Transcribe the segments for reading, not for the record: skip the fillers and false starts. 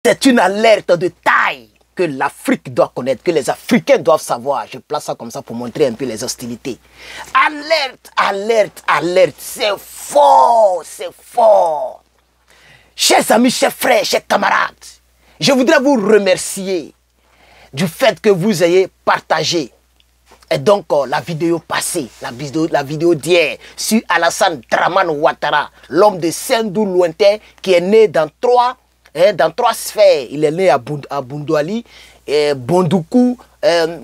C'est une alerte de taille que l'Afrique doit connaître, que les Africains doivent savoir. Je place ça comme ça pour montrer un peu les hostilités. Alerte, alerte, alerte. C'est fort, c'est fort. Chers amis, chers frères, chers camarades, je voudrais vous remercier du fait que vous ayez partagé et donc la vidéo passée, la vidéo d'hier sur Alassane Dramane Ouattara, l'homme de Sendou lointain qui est né dans trois sphères. Il est né à Bundouali, Bondoukou,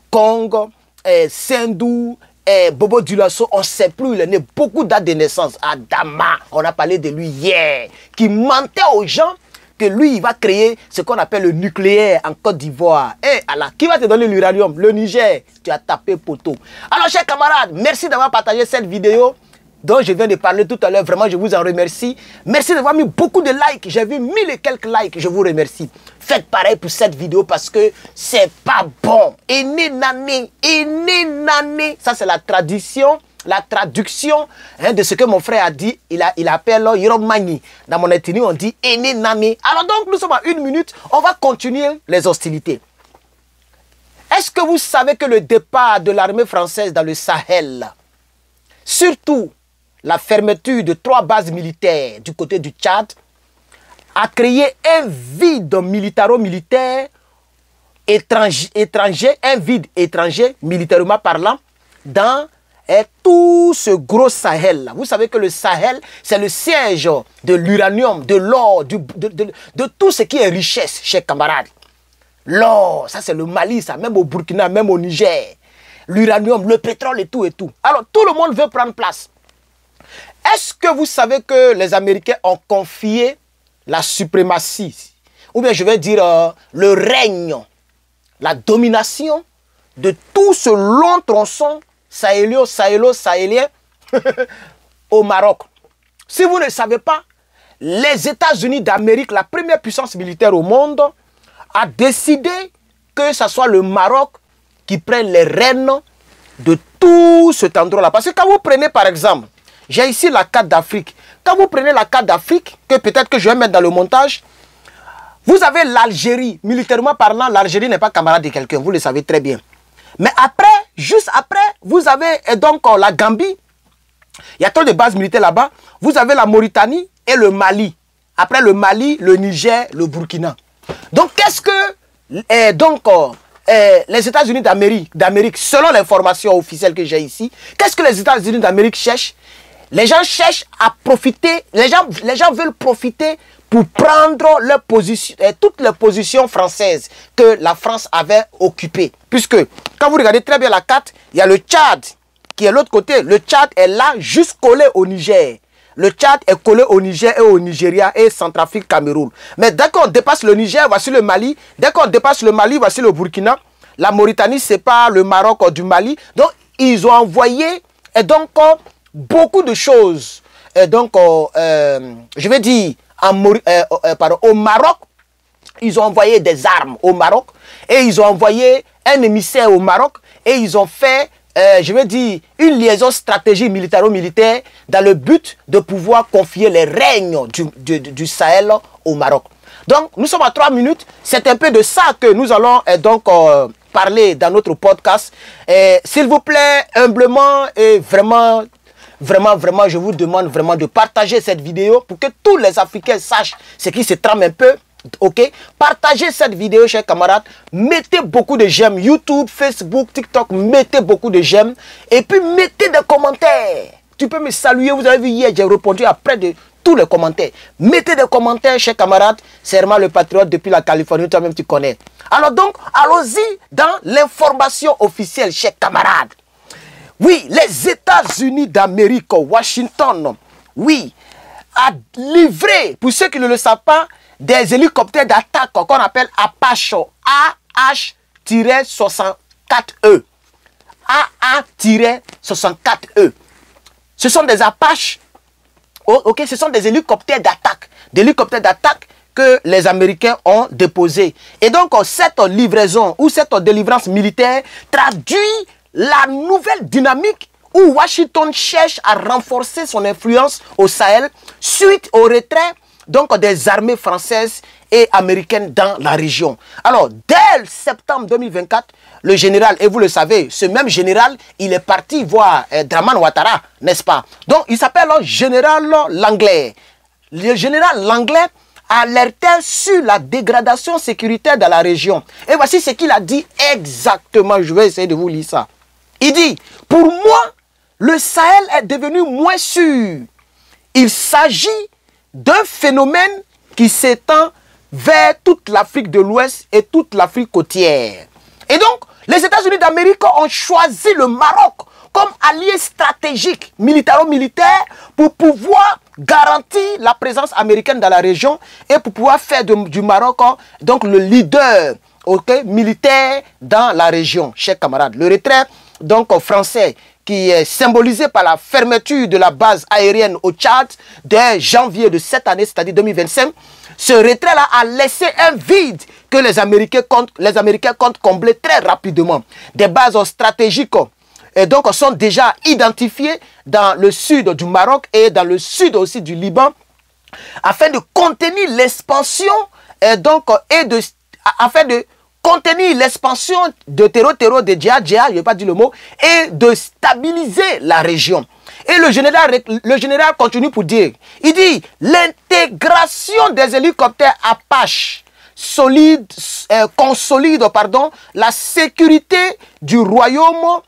Kong, Sendou, Bobo Dioulasso, on ne sait plus, il est né beaucoup dates de naissance. Adama, on a parlé de lui hier, qui mentait aux gens que lui, il va créer ce qu'on appelle le nucléaire en Côte d'Ivoire. Et Allah, qui va te donner l'uranium? Le Niger. Tu as tapé poteau. Alors, chers camarades, merci d'avoir partagé cette vidéo dont je viens de parler tout à l'heure. Vraiment, je vous en remercie. Merci d'avoir mis beaucoup de likes. J'ai vu 1000 et quelques likes. Je vous remercie. Faites pareil pour cette vidéo parce que c'est pas bon. Nani. Ça, c'est la tradition. La traduction de ce que mon frère a dit, il appelle Yoromani. Dans mon ethnie, on dit Ene Nami. Alors donc, nous sommes à 1 minute. On va continuer les hostilités. Est-ce que vous savez que le départ de l'armée française dans le Sahel, surtout la fermeture de 3 bases militaires du côté du Tchad, a créé un vide militaro-militaire étranger, un vide étranger, militairement parlant, dans tout ce gros Sahel là. Vous savez que le Sahel, c'est le siège de l'uranium, de l'or, de tout ce qui est richesse, chers camarades. L'or, ça c'est le Mali, ça, même au Burkina, même au Niger. L'uranium, le pétrole et tout et tout. Alors tout le monde veut prendre place. Est-ce que vous savez que les Américains ont confié la suprématie, ou bien je vais dire le règne, la domination de tout ce long tronçon sahélo-sahélien au Maroc? Si vous ne savez pas, les États-Unis d'Amérique, la première puissance militaire au monde, a décidé que ce soit le Maroc qui prenne les rênes de tout cet endroit-là. Parce que quand vous prenez par exemple, j'ai ici la carte d'Afrique. Quand vous prenez la carte d'Afrique, que peut-être que je vais mettre dans le montage, vous avez l'Algérie. Militairement parlant, l'Algérie n'est pas camarade de quelqu'un, vous le savez très bien. Mais après, juste après, vous avez donc la Gambie. Il y a trop de bases militaires là-bas. Vous avez la Mauritanie et le Mali. Après le Mali, le Niger, le Burkina. Donc, qu'est-ce que les États-Unis d'Amérique, selon l'information officielle que j'ai ici, qu'est-ce que les États-Unis d'Amérique cherchent? Les gens cherchent à profiter, les gens veulent profiter pour prendre leur position, toutes les positions françaises que la France avait occupées. Puisque, quand vous regardez très bien la carte, il y a le Tchad qui est l'autre côté. Le Tchad est là, juste collé au Niger. Le Tchad est collé au Niger et au Nigeria et Centrafrique, Cameroun. Mais dès qu'on dépasse le Niger, voici le Mali. Dès qu'on dépasse le Mali, voici le Burkina. La Mauritanie sépare le Maroc du Mali. Donc, ils ont envoyé beaucoup de choses. Donc, je vais dire, au Maroc, ils ont envoyé des armes au Maroc et ils ont envoyé un émissaire au Maroc et ils ont fait, je vais dire, une liaison stratégique militaro-militaire dans le but de pouvoir confier les règnes du Sahel au Maroc. Donc, nous sommes à 3 minutes. C'est un peu de ça que nous allons parler dans notre podcast. S'il vous plaît, humblement et vraiment, je vous demande vraiment de partager cette vidéo pour que tous les Africains sachent ce qui se trame un peu. Ok, partagez cette vidéo, chers camarades. Mettez beaucoup de j'aime. YouTube, Facebook, TikTok, mettez beaucoup de j'aime. Et puis mettez des commentaires. Tu peux me saluer. Vous avez vu hier, j'ai répondu après de tous les commentaires. Mettez des commentaires, chers camarades. C'est vraiment le patriote depuis la Californie. Toi-même, tu connais. Alors donc, allons-y dans l'information officielle, chers camarades. Oui, les États-Unis d'Amérique, Washington, oui, a livré, pour ceux qui ne le savent pas, des hélicoptères d'attaque qu'on appelle Apache AA-64E. AA-64E. Ce sont des Apaches, ok, ce sont des hélicoptères d'attaque. Des hélicoptères d'attaque que les Américains ont déposés. Et donc, cette livraison ou cette délivrance militaire traduit la nouvelle dynamique où Washington cherche à renforcer son influence au Sahel suite au retrait donc des armées françaises et américaine dans la région. Alors, dès septembre 2024, le général, et vous le savez, ce même général, il est parti voir Dramane Ouattara, n'est-ce pas? Donc, il s'appelle général Langlais. Le général Langlais alertait sur la dégradation sécuritaire dans la région. Et voici ce qu'il a dit exactement. Je vais essayer de vous lire ça. Il dit, pour moi, le Sahel est devenu moins sûr. Il s'agit d'un phénomène qui s'étend vers toute l'Afrique de l'Ouest et toute l'Afrique côtière. Et donc, les États-Unis d'Amérique ont choisi le Maroc comme allié stratégique, militaro-militaire, pour pouvoir garantir la présence américaine dans la région et pour pouvoir faire du Maroc donc le leader militaire dans la région, chers camarades. Le retrait donc français qui est symbolisé par la fermeture de la base aérienne au Tchad dès janvier de cette année, c'est-à-dire 2025, ce retrait-là a laissé un vide que les Américains comptent combler très rapidement. Des bases stratégiques donc sont déjà identifiées dans le sud du Maroc et dans le sud aussi du Liban afin de contenir l'expansion afin de contenir l'expansion de terreau de djihad, je ne vais pas dire le mot, et de stabiliser la région. Et le général continue pour dire, il dit, l'intégration des hélicoptères Apache consolide la sécurité du royaume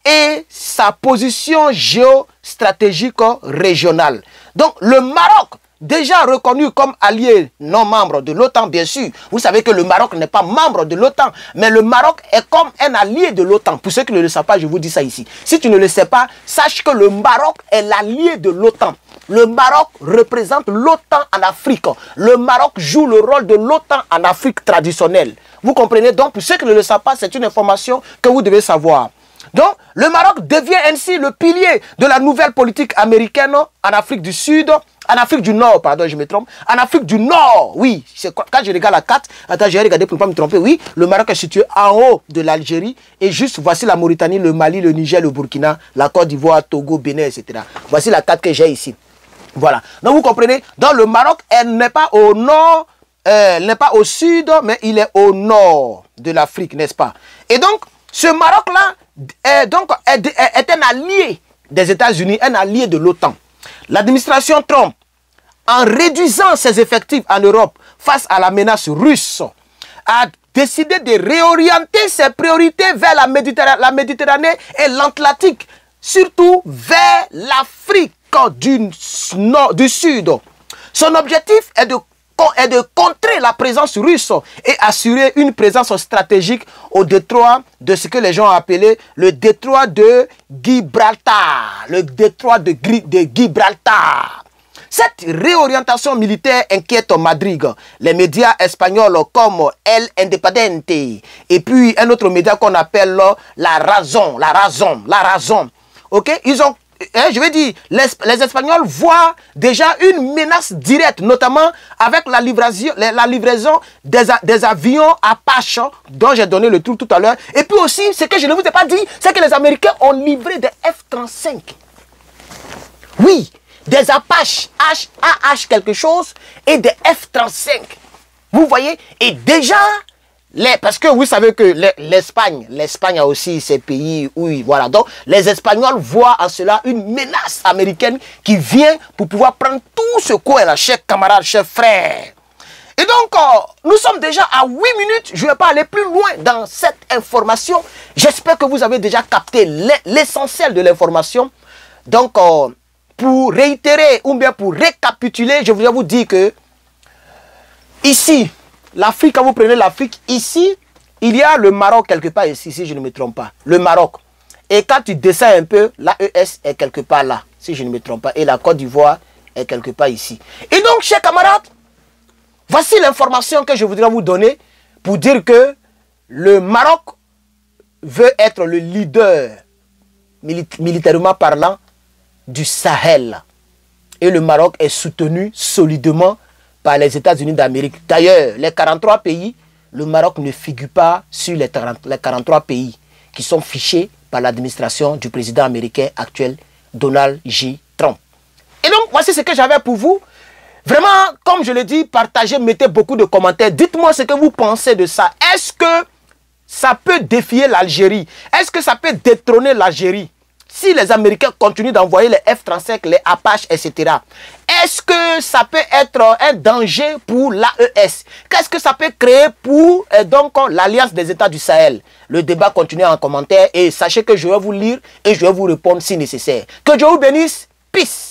et sa position géostratégique régionale. Donc le Maroc, déjà reconnu comme allié non membre de l'OTAN, bien sûr. Vous savez que le Maroc n'est pas membre de l'OTAN, mais le Maroc est comme un allié de l'OTAN. Pour ceux qui ne le savent pas, je vous dis ça ici. Si tu ne le sais pas, sache que le Maroc est l'allié de l'OTAN. Le Maroc représente l'OTAN en Afrique. Le Maroc joue le rôle de l'OTAN en Afrique traditionnelle. Vous comprenez? Donc, pour ceux qui ne le savent pas, c'est une information que vous devez savoir. Donc, le Maroc devient ainsi le pilier de la nouvelle politique américaine en Afrique du Sud, en Afrique du Nord, pardon, je me trompe, en Afrique du Nord, oui, quand je regarde la carte, attends, j'ai regardé pour ne pas me tromper, oui, le Maroc est situé en haut de l'Algérie, et juste, voici la Mauritanie, le Mali, le Niger, le Burkina, la Côte d'Ivoire, Togo, Bénin, etc. Voici la carte que j'ai ici. Voilà. Donc, vous comprenez, dans le Maroc, elle n'est pas au nord, n'est pas au sud, mais il est au nord de l'Afrique, n'est-ce pas? Et donc, ce Maroc-là est un allié des États-Unis, un allié de l'OTAN. L'administration Trump, en réduisant ses effectifs en Europe face à la menace russe, a décidé de réorienter ses priorités vers la Méditerranée et l'Atlantique, surtout vers l'Afrique du Sud. Son objectif est de contrer la présence russe et assurer une présence stratégique au détroit de ce que les gens ont appelé le détroit de Gibraltar. Le détroit de Gibraltar. Cette réorientation militaire inquiète Madrid. Les médias espagnols comme El Independiente et puis un autre média qu'on appelle La Razón. Ok, ils ont je vais dire, les Espagnols voient déjà une menace directe, notamment avec la livraison des avions Apache, dont j'ai donné le tour tout à l'heure. Et puis aussi, ce que je ne vous ai pas dit, c'est que les Américains ont livré des F-35. Oui, des Apache, AH quelque chose, et des F-35. Vous voyez, et déjà... parce que vous savez que l'Espagne a aussi ses pays où, voilà. Donc, les Espagnols voient en cela une menace américaine qui vient pour pouvoir prendre tout ce coin-là, chers camarades, chers frères. Et donc, nous sommes déjà à 8 minutes. Je ne vais pas aller plus loin dans cette information. J'espère que vous avez déjà capté l'essentiel de l'information. Donc, pour réitérer ou bien pour récapituler, je voudrais vous dire que ici, l'Afrique, quand vous prenez l'Afrique, ici, il y a le Maroc quelque part ici, si je ne me trompe pas. Le Maroc. Et quand tu descends un peu, l'AES est quelque part là, si je ne me trompe pas. Et la Côte d'Ivoire est quelque part ici. Et donc, chers camarades, voici l'information que je voudrais vous donner pour dire que le Maroc veut être le leader, militairement parlant, du Sahel. Et le Maroc est soutenu solidement par les États-Unis d'Amérique. D'ailleurs, les 43 pays, le Maroc ne figure pas sur les 43 pays qui sont fichés par l'administration du président américain actuel, Donald J. Trump. Et donc, voici ce que j'avais pour vous. Vraiment, comme je l'ai dit, partagez, mettez beaucoup de commentaires. Dites-moi ce que vous pensez de ça. Est-ce que ça peut défier l'Algérie? Est-ce que ça peut détrôner l'Algérie? Si les Américains continuent d'envoyer les F-35, les Apaches, etc. Est-ce que ça peut être un danger pour l'AES? Qu'est-ce que ça peut créer pour donc l'Alliance des États du Sahel? Le débat continue en commentaire et sachez que je vais vous lire et je vais vous répondre si nécessaire. Que Dieu vous bénisse. Peace.